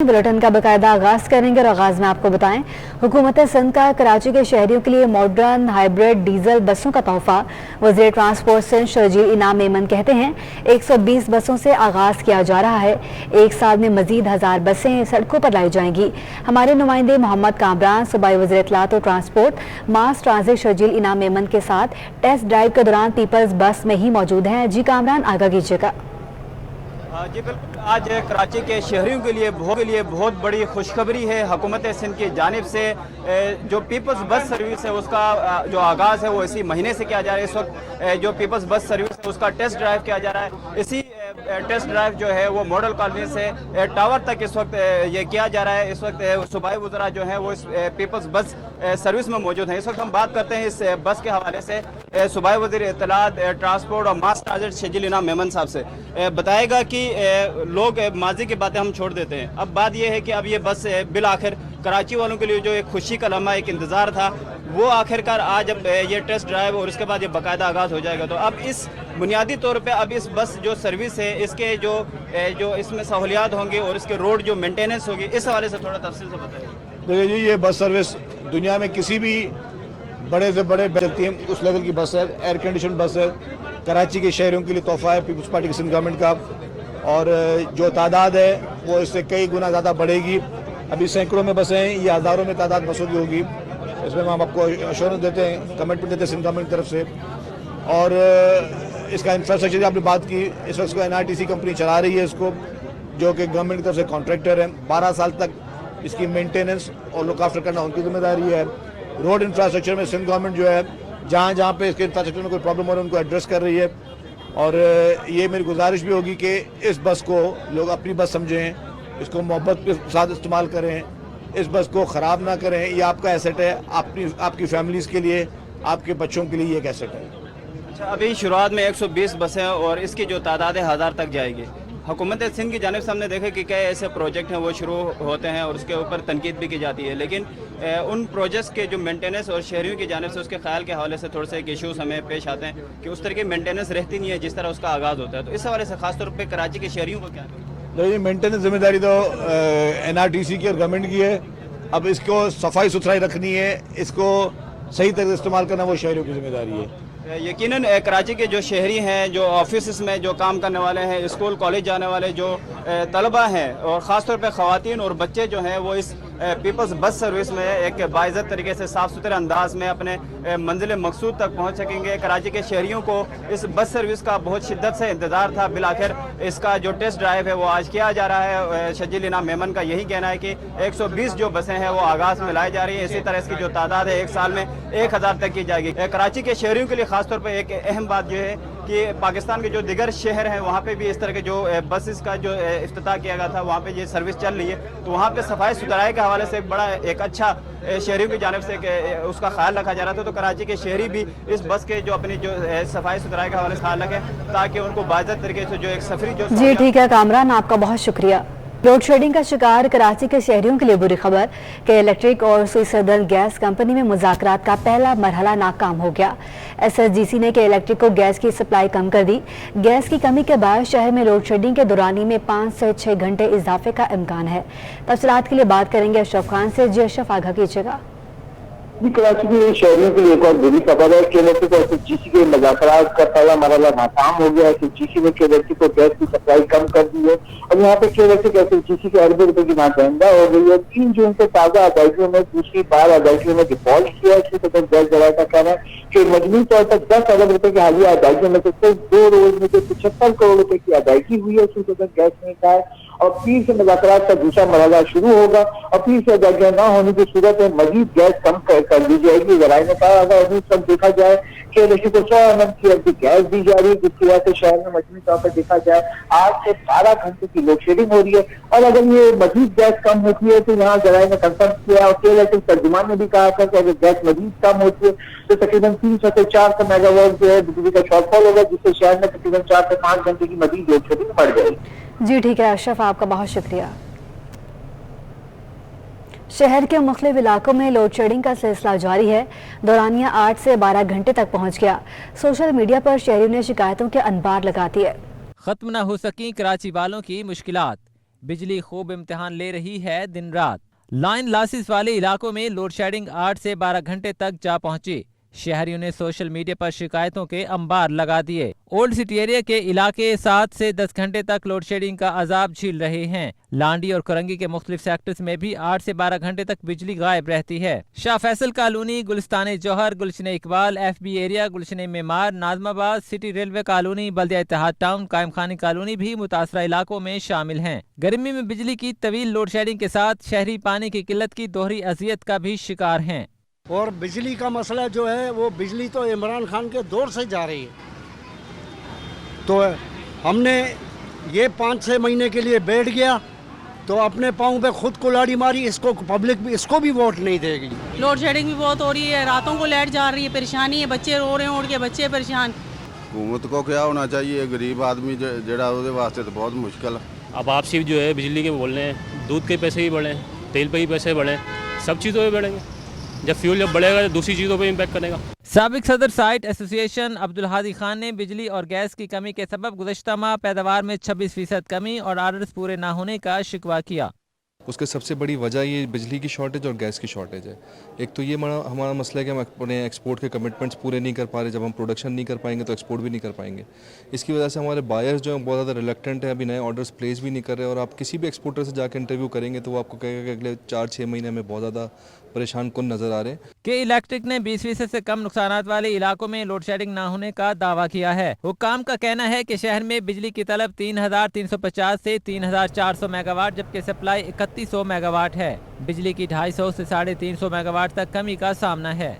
Bulletin का बाकायदा आगाज करेंगे और आगाज में आपको बताएं, हुकूमत सिंध का कराची के शहरियों के लिए मॉडर्न हाइब्रिड डीजल बसों का तोहफा। वज़ीर ट्रांसपोर्ट सिंध शर्जील इनाम मेमन कहते हैं 120 बसों से आगाज किया जा रहा है। एक साल में मजीद 1000 बसें सड़कों पर लाई जाएंगी। हमारे नुमाइंदे मोहम्मद कामरान सूबाई वज़ीर इत्तलात और ट्रांसपोर्ट मास ट्रांजिट शर्जील इनाम मेमन के साथ टेस्ट ड्राइव के दौरान पीपल्स बस में ही मौजूद हैं। जी कामरान, आगा कीजिएगा। जी बिल्कुल, आज कराची के शहरियों के लिए बहुत बड़ी खुशखबरी है। हुकूमत सिंध की जानिब से जो पीपल्स बस सर्विस है उसका जो आगाज़ है वो इसी महीने से किया जा रहा है। इस वक्त जो पीपल्स बस सर्विस है उसका टेस्ट ड्राइव किया जा रहा है। इसी टेस्ट ड्राइव जो है वो मॉडल कॉलोनी से टावर तक इस वक्त ये किया जा रहा है। इस वक्त सूबाई वज़रा जो है वो इस पीपल्स बस सर्विस में मौजूद हैं। इस वक्त हम बात करते हैं इस बस के हवाले से सूबाई वज़ीर इत्तलात ट्रांसपोर्ट और मास ट्रांजिट शर्जील इनाम मेमन साहब से। बताएगा कि लोग माजी की बातें हम छोड़ देते हैं, अब बात यह है कि अब ये बस बिल आखिर कराची वालों के लिए जो एक खुशी का लम्हा, एक इंतज़ार था, वो आखिरकार आज अब ये टेस्ट ड्राइव और उसके बाद ये बाकायदा आगाज़ हो जाएगा। तो अब इस बुनियादी तौर पे अब इस बस जो सर्विस है इसके जो इसमें सहूलियात होंगी और इसके रोड जो मेंटेनेंस होगी, इस हवाले से थोड़ा तफसील से बताइए। देखिए जी, ये बस सर्विस दुनिया में किसी भी बड़े से बड़े चलती है उस लेवल की बस है। एयर कंडीशन बस है, कराची के शहरों के लिए तोहफा है पीपल्स पार्टी की सिंध गवर्नमेंट का, और जो तादाद है वो इससे कई गुना ज़्यादा बढ़ेगी। अभी सैकड़ों में बसें हैं, ये हज़ारों में तादाद बसों की होगी। इसमें हम आपको अश्योरेंस देते हैं, कमिटमेंट देते हैं सिंध गवर्नमेंट की तरफ से। और इसका इंफ्रास्ट्रक्चर आपने बात की, इस वक्त NRTC कंपनी चला रही है इसको, जो कि गवर्नमेंट की तरफ से कॉन्ट्रैक्टर है। 12 साल तक इसकी मेंटेनेंस और लुक आफ्टर करना उनकी जिम्मेदारी है। रोड इंफ्रास्ट्रक्चर में सिंध गवर्नमेंट जो है जहाँ जहाँ पे इसके इंफ्रास्ट्रक्चर में कोई प्रॉब्लम हो रही है उनको एड्रेस कर रही है। और ये मेरी गुजारिश भी होगी कि इस बस को लोग अपनी बस समझें, इसको मोहब्बत के साथ इस्तेमाल करें, इस बस को ख़राब ना करें। ये आपका एसेट है, आपकी फैमिलीज़ के लिए, आपके बच्चों के लिए ये एक एसेट है। अच्छा, अभी शुरुआत में 120 बसें और इसकी जो तादाद है 1000 तक जाएगी। हुकूमत सिंध की जानिब से हमने देखा कि कई ऐसे प्रोजेक्ट हैं वो शुरू होते हैं और उसके ऊपर तनकीद भी की जाती है, लेकिन उन प्रोजेक्ट्स के जो मेंटेनेंस और शहरियों की जानिब से उसके ख्याल के हवाले से थोड़े से इशूज़ हमें पेश आते हैं कि उस तरह की मेंटेनेंस रहती नहीं है जिस तरह उसका आगाज़ होता है। तो इस हवाले से खासतौर पर कराची के शहरियों को क्या नहीं, मेंटेनेंस जिम्मेदारी तो NRTC की और गवर्नमेंट की है। अब इसको सफाई सुथराई रखनी है, इसको सही तरह से इस्तेमाल करना वो शहरियों की जिम्मेदारी है। यकीनन कराची के जो शहरी हैं, जो ऑफिस में जो काम करने वाले हैं, स्कूल कॉलेज जाने वाले जो तलबा हैं और ख़ास तौर पे ख़वातीन और बच्चे जो हैं वो इस पीपल्स बस सर्विस में एक बाइज़्ज़त तरीके से साफ़ सुथरे अंदाज में अपने मंजिल मकसूद तक पहुंच सकेंगे। कराची के शहरियों को इस बस सर्विस का बहुत शिद्दत से इंतज़ार था। बिल आखिर इसका जो टेस्ट ड्राइव है वो आज किया जा रहा है। शर्जील इनाम मेमन का यही कहना है कि 120 जो बसें हैं वो आगाज़ में लाई जा रही है। इसी तरह इसकी जो तादाद है एक साल में 1000 तक की जाएगी। कराची के शहरियों के लिए खासतौर पर एक अहम बात यह है कि पाकिस्तान के जो दिगर शहर हैं वहाँ पे भी इस तरह के जो बसेस का जो इफ्तिताह किया गया था, वहाँ पे ये सर्विस चल रही है। तो वहाँ पे सफाई सुथराई के हवाले से एक अच्छा शहरियों की जानिब से उसका ख्याल रखा जा रहा था। तो कराची के शहरी भी इस बस के जो अपनी जो सफाई सुथराई के हवाले से ख्याल रखें ताकि उनको बाइज़्ज़त तरीके से जो एक सफरी जो। जी ठीक है कामरान, आपका बहुत शुक्रिया। लोड शेडिंग का शिकार कराची के शहरियों के लिए बुरी खबर कि इलेक्ट्रिक और सुई सदर्न गैस कंपनी में मुज़ाकरात का पहला मरहला नाकाम हो गया। SSGC ने इलेक्ट्रिक को गैस की सप्लाई कम कर दी। गैस की कमी के बाद शहर में लोड शेडिंग के दौरानी में 5 से 6 घंटे इजाफे का इम्कान है। तफसीलात के लिए बात करेंगे अशरफ खान से। जी अशरफ, आगाह कीजिएगा। कराची के शहरियों के लिए एक और बुरी खबर है कि इलेक्ट्रिक और SSGC के मुज़ाकरात का पहला मरहला नाकाम हो गया है। SSGC ने इलेक्ट्रिक को गैस की सप्लाई कम कर दी है और यहाँ पे इलेक्ट्रिक SSGC के अरबों रुपए की नादहिंदा हो गई है। 3 जून से ताज़ा अदायगियों में दूसरी बार अदायगियों में डिफॉल्ट किया है। इसके तहत गैस जराये का कहना है कि मजमूई तौर पर 10 अरब रुपए की हालिया अदायगियों में से सिर्फ 2 रोज में जो 75 करोड़ रुपए की अदायगी हुई है उसके तहत गैस नहीं कहा है। और फिर से मुज़ाकरात का दूसरा मरहला शुरू होगा और फिर से अदायगियां न होने की सूरत में मजीद गैस कम कर दी जाएगी। जराये ने कहा अगर अभी तक देखा जाए कि इलेक्ट्रिक को 100 mm की अभी गैस दी जा रही है, जिसकी वजह से शहर में मजमूई तौर पर देखा जाए 8 से 12 घंटे की लोड शेडिंग हो रही है। और अगर ये मजीद गैस कम होती है तो यहाँ जराये ने कंफर्म किया और इलेक्ट्रिक तर्जुमान ने भी कहा था कि अगर गैस मजीद कम होती है तो तकरीबन 300 से 400 मेगावाट जो है बिजली का शॉर्टफॉल होगा, जिससे शहर में तकरीबन 4 से 5 घंटे की मजीद लोड शेडिंग बढ़ जाएगी। जी ठीक है अशरफ, आपका बहुत शुक्रिया। शहर के मुख्तलिफ इलाकों में लोड शेडिंग का सिलसिला जारी है। दौरानिया 8 से 12 घंटे तक पहुंच गया। सोशल मीडिया पर शहरियों ने शिकायतों के अनबार लगा दिए। खत्म न हो सकी कराची वालों की मुश्किलात। बिजली खूब इम्तिहान ले रही है दिन रात। लाइन लॉसेस वाले इलाकों में लोड शेडिंग 8 से 12 घंटे तक जा पहुंची। शहरियों ने सोशल मीडिया पर शिकायतों के अंबार लगा दिए। ओल्ड सिटी एरिया के इलाके 7 से 10 घंटे तक लोड शेडिंग का अजाब झेल रहे हैं। लांडी और करंगी के मुख्तलिफ सेक्टर्स में भी 8 से 12 घंटे तक बिजली गायब रहती है। Shah Faisal colony, Gulistan Jauhar, Gulshan Iqbal, FB area, Gulshan Maymar, Nazimabad, city railway colony, Baldia Ittehad town, Qaim Khani colony भी मुतासरा इलाकों में शामिल हैं। गर्मी में बिजली की तवील लोड शेडिंग के साथ शहरी पानी की किल्लत की दोहरी अजियत का भी शिकार हैं। और बिजली का मसला जो है वो बिजली तो इमरान खान के दौर से जा रही है, तो हमने ये 5-6 महीने के लिए बैठ गया तो अपने पाँव पे खुद कुल्हाड़ी मारी। इसको पब्लिक भी इसको भी वोट नहीं देगी। लोड शेडिंग भी बहुत हो रही है, रातों को लाइट जा रही है, परेशानी है, बच्चे रो रहे हैं, उड़ के बच्चे परेशान। हुकूमत को क्या होना चाहिए, गरीब आदमी जड़ा उसके वास्ते तो बहुत मुश्किल है। अब आप सिर्फ जो है बिजली के बोल रहे हैं, दूध के पैसे भी बढ़े, तेल पे ही पैसे बढ़े, सब चीज़ों पे बढ़ेंगे। जब फ्यूल जब बढ़ेगा तो दूसरी चीज़ों पे इम्पैक्ट करेगा। साबिक सदर साइट एसोसिएशन अब्दुल हादी खान ने बिजली और गैस की कमी के सबब गुज़श्ता माह पैदावार में 26% कमी और आर्डर्स पूरे ना होने का शिकवा किया। उसके सबसे बड़ी वजह ये बिजली की शॉर्टेज और गैस की शॉर्टेज है। एक तो ये हमारा मसला है कि हम अपने एक्सपोर्ट के कमिटमेंट्स पूरे नहीं कर पा रहे। जब हम प्रोडक्शन नहीं कर पाएंगे तो एक्सपोर्ट भी नहीं कर पाएंगे। इसकी वजह से हमारे बायर्स जो हैं बहुत ज़्यादा रिलक्टेंट है, अभी नए ऑर्डर्स प्लेस भी नहीं कर रहे। और आप किसी भी एक्सपोर्टर से जाकर इंटरव्यू करेंगे तो वो आपको कहेगा कि अगले 4-6 महीने में बहुत ज़्यादा परेशान कुन नज़र आ रहे हैं। के इलेक्ट्रिक ने 20% से कम नुकसानात वाले इलाकों में लोड शेडिंग ना होने का दावा किया है। हुक्काम का कहना है कि शहर में बिजली की तलब 3350 से 3400 मेगावाट जबकि सप्लाई 3100 मेगावाट है। बिजली की 250 से 350 मेगावाट तक कमी का सामना है।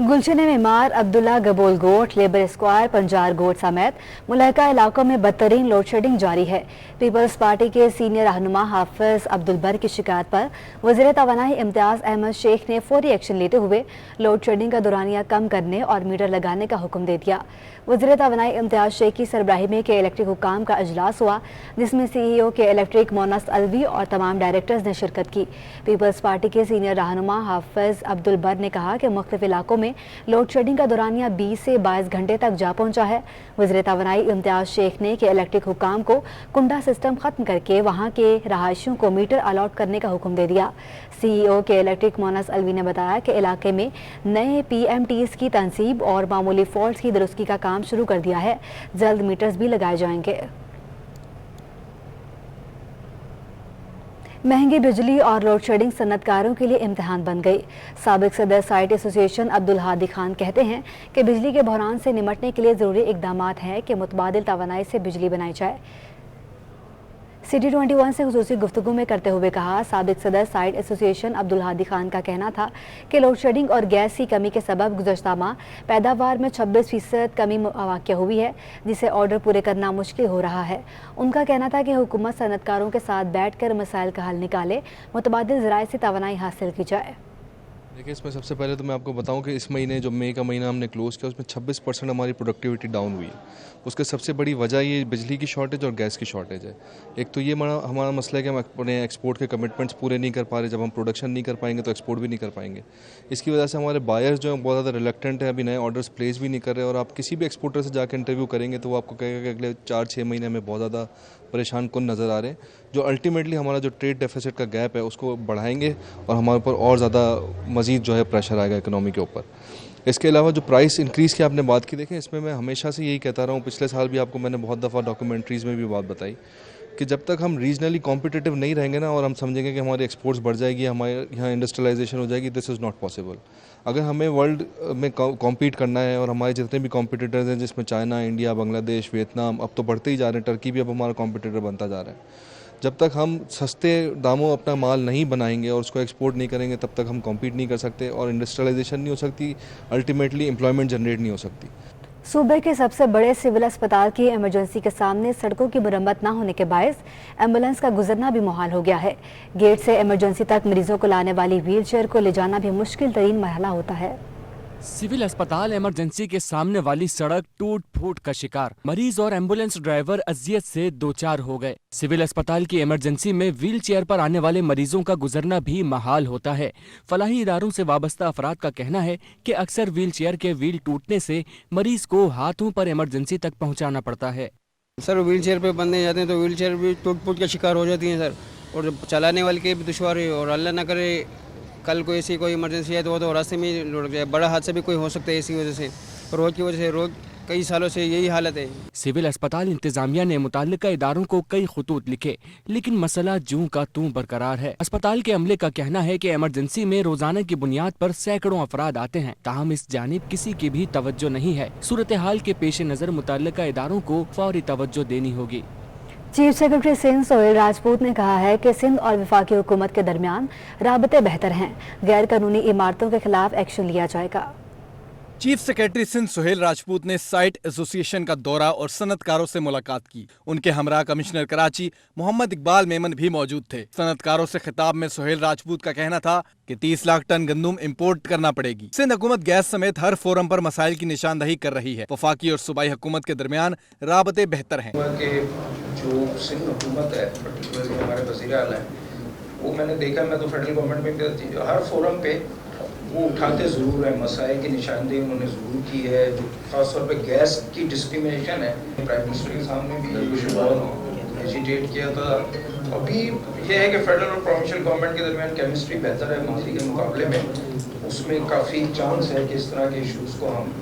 गुलशन मेमार, अब्दुल्ला गबोल गोट, लेबर स्क्वायर, पंजार गोट समेत मुल्का इलाकों में बदतरीन लोड शेडिंग जारी है। पीपल्स पार्टी के सीनियर रहनुमा हाफिज अब्दुल बर की शिकायत पर वज़ीर तवानाई इम्तियाज़ अहमद शेख ने फौरी एक्शन लेते हुए लोड शेडिंग का दुरानिया कम करने और मीटर लगाने का हुक्म दे दिया। वज़ीर तवानाई इम्तियाज़ शेख की सरबराही में के इलेक्ट्रिक हुक्काम का इजलास हुआ जिसमें CEO के इलेक्ट्रिक मोनस अलवी और तमाम डायरेक्टर्स ने शिरकत की। पीपल्स पार्टी के सीनियर रहनुमा हाफिज अब्दुल बर ने कहा कि मुख्तलिफ इलाकों में लोड शेडिंग का दुरानिया 20 से 22 घंटे तक जा पहुंचा है। वज़ीर तवानाई इम्तियाज़ शेख ने के इलेक्ट्रिक हुक्काम को कुंडा सिस्टम खत्म करके वहां के रहायशियों को मीटर अलॉट करने का हुक्म दे दिया। CEO के इलेक्ट्रिक मोनस अलवी ने बताया कि इलाके में नए PMTs की तनसीब और मामूली फॉल्ट्स की दुरुस्ती का काम शुरू कर दिया है। जल्द मीटर्स भी लगाए जाएंगे। महंगी बिजली और लोड शेडिंग सन्नतकारों के लिए इम्तिहान बन गई। साबिक सदर साइट एसोसिएशन अब्दुल हादी खान कहते हैं कि बिजली के बहरान से निमटने के लिए ज़रूरी इकदामात हैं कि मुतबादिल तवानाई से बिजली बनाई जाए। सिटी 21 से खुसूसी गुफ्तगू में करते हुए कहा, साबिक सदर साइट एसोसिएशन अब्दुल हादी खान का कहना था कि लोड शेडिंग और गैस की कमी के सबब गुज़श्ता माह पैदावार में 26% कमी वाक़या हुई है जिसे ऑर्डर पूरे करना मुश्किल हो रहा है। उनका कहना था कि हुकूमत सनतकारों के साथ बैठ कर मसाइल का हल निकाले, मुतबादिल ज़राए से तवानाई हासिल की जाए। देखिए, इसमें सबसे पहले तो मैं आपको बताऊं कि इस महीने जो मई का महीना हमने क्लोज़ किया उसमें 26% हमारी प्रोडक्टिविटी डाउन हुई है। उसके सबसे बड़ी वजह ये बिजली की शॉर्टेज और गैस की शॉर्टेज है। एक तो ये हमारा मसला है कि हम अपने एक्सपोर्ट के कमिटमेंट्स पूरे नहीं कर पा रहे। जब हम प्रोडक्शन नहीं कर पाएंगे तो एक्सपोर्ट भी नहीं कर पाएंगे। इसकी वजह से हमारे बायर्स जो हैं बहुत ज़्यादा रिलक्टेंट है, अभी नए ऑर्डर्स प्लेस भी नहीं कर रहे। और आप किसी भी एक्सपोर्टर से जाकर इंटरव्यू करेंगे तो वो आपको कहेगा कि अगले 4-6 महीने में बहुत ज़्यादा परेशान कुन नज़र आ रहे हैं, जो अल्टीमेटली हमारा जो ट्रेड डेफिसिट का गैप है उसको बढ़ाएंगे और हमारे ऊपर और ज़्यादा मज़ीद जो है प्रेशर आएगा इकोनॉमी के ऊपर। इसके अलावा जो प्राइस इंक्रीज़ की आपने बात की, देखें इसमें मैं हमेशा से यही कहता रहा हूँ, पिछले साल भी आपको मैंने बहुत दफ़ा डॉक्यूमेंट्रीज़ में भी बात बताई कि जब तक हम रीजनली कॉम्पिटिटिव नहीं रहेंगे ना और हम समझेंगे कि हमारी एक्सपोर्ट्स बढ़ जाएगी, हमारे यहाँ इंडस्ट्रियलाइजेशन हो जाएगी, दिस इज़ नॉट पॉसिबल। अगर हमें वर्ल्ड में कॉम्पीट करना है और हमारे जितने भी कॉम्पिटिटर्स हैं जिसमें चाइना, इंडिया, बांग्लादेश, वियतनाम, अब तो बढ़ते ही जा रहे हैं, टर्की भी अब हमारा कॉम्पिटिटर बनता जा रहा है। जब तक हम सस्ते दामों अपना माल नहीं बनाएंगे और उसको एक्सपोर्ट नहीं करेंगे तब तक हम कॉम्पीट नहीं कर सकते और इंडस्ट्रियलाइजेशन नहीं हो सकती, अल्टीमेटली एम्प्लॉयमेंट जनरेट नहीं हो सकती। सूबे के सबसे बड़े सिविल अस्पताल की इमरजेंसी के सामने सड़कों की मरम्मत न होने के बायस एम्बुलेंस का गुजरना भी मुहाल हो गया है। गेट से इमरजेंसी तक मरीजों को लाने वाली व्हील चेयर को ले जाना भी मुश्किल तरीन मरहला होता है। सिविल अस्पताल इमरजेंसी के सामने वाली सड़क टूट फूट का शिकार, मरीज और एम्बुलेंस ड्राइवर अजियत से दो चार हो गए। सिविल अस्पताल की इमरजेंसी में व्हील चेयर पर आने वाले मरीजों का गुजरना भी महाल होता है। फलाही इदारों से वाबस्ता अफराद का कहना है कि अक्सर व्हील चेयर के व्हील टूटने से मरीज को हाथों पर इमरजेंसी तक पहुँचाना पड़ता है। सर व्हील चेयर पे बंदे जाते हैं तो व्हील चेयर भी टूट फूट का शिकार हो जाती हैं सर, और चलाने वाले की भी दुश्वारी, और अल्लाह ना करे कल कोई ऐसी कोई इमरजेंसी है तो वो तो रास्ते में ही लुढ़क जाए। बड़ा हादसा भी कोई हो सकता है इसी वजह से, रोड की वजह से। रोड कई सालों से यही हालत है। सिविल अस्पताल इंतजामिया ने मुताल्लिका इदारों को कई खुतूत लिखे, लेकिन मसला जूं का तूं बरकरार है। अस्पताल के अमले का कहना है कि इमरजेंसी में रोजाना की बुनियाद पर सैकड़ों अफराद आते हैं, ताहम इस जानिब किसी की भी तवज्जो नहीं है। सूरत हाल के पेश नजर मुताल्लिका इदारों को फौरी तवज्जो देनी होगी। चीफ सेक्रेटरी सिंध सोहेल राजपूत ने कहा है कि सिंध और वफाकी हुकूमत के दरमियान राबते बेहतर हैं, गैर कानूनी इमारतों के खिलाफ एक्शन लिया जाएगा। चीफ सेक्रेटरी सिंध सोहेल राजपूत ने साइट एसोसिएशन का दौरा और सनतकारों से मुलाकात की। उनके हमरा कमिश्नर कराची मोहम्मद इकबाल मेमन भी मौजूद थे। सनतकारों से खिताब में सोहेल राजपूत का कहना था कि 30 लाख टन गंदुम इंपोर्ट करना पड़ेगी। सिंध हुकूमत गैस समेत हर फोरम पर मसाइल की निशानदही कर रही है। वफाकी और सूबाई हुकूमत के दरमियान राबते बेहतर हैं। जो सिंध हुकूमत है, पर्टिकुलरली हमारे वज़ीर आला है, वो मैंने देखा, मैं तो फेडरल गवर्नमेंट में भी हर फोरम पे वो उठाते ज़रूर है, मसाइल की निशानदेही उन्होंने ज़रूर की है। जो खासतौर पे गैस की डिस्क्रिमिनेशन है, प्राइम मिनिस्टर के सामने भी ये बहुत एजिटेट किया था। अभी ये है कि फेडरल और प्रोविंशियल गवर्नमेंट के दरमियान केमिस्ट्री बेहतर है मंथली के मुकाबले में, उसमें काफ़ी चांस है कि इस तरह के इशूज़ को हम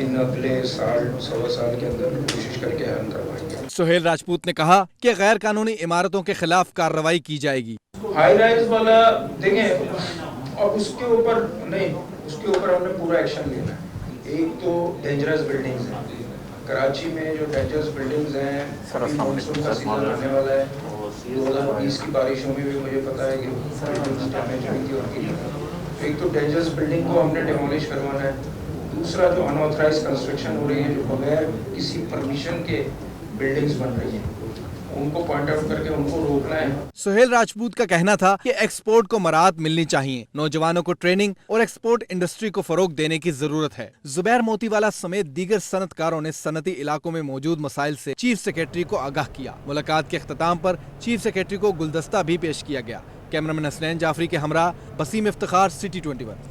इन अगले साल सवा साल के अंदर कोशिश करके हल करवाएंगे। सोहेल राजपूत ने कहा कि गैर कानूनी इमारतों के खिलाफ कार्रवाई की जाएगी। हाई राइज वाला देखें, और उसके ऊपर नहीं, उसके ऊपर हमने पूरा एक्शन लेना है। एक तो डेंजरस बिल्डिंग्स हैं, कराची में जो डेंजरस बिल्डिंग्स हैं, मानसून का सीजन आने वाला है, 2020 की बारिशों में भी मुझे पता है कि डैमेज हुई थी उनकी। एक तो डेंजरस बिल्डिंग को हमने डिमोलिश करवाना है। दूसरा, जो अनऑथराइज कंस्ट्रक्शन हो रही है, जो बगैर किसी परमिशन के बिल्डिंग्स बन रही हैं, उनको पॉइंट आउट करके उनको रोकना है। सोहेल राजपूत का कहना था कि एक्सपोर्ट को मराहत मिलनी चाहिए, नौजवानों को ट्रेनिंग और एक्सपोर्ट इंडस्ट्री को फरोग देने की जरूरत है। जुबैर मोतीवाला समेत दीगर सनतकारों ने सनती इलाकों में मौजूद मसाइल से चीफ सेक्रेटरी को आगाह किया। मुलाकात के अख्ताम पर चीफ सेक्रेटरी को गुलदस्ता भी पेश किया गया। कैमरामैन हसनैन जाफरी के हमरा वसीम इफ्तिखार, सिटी 21।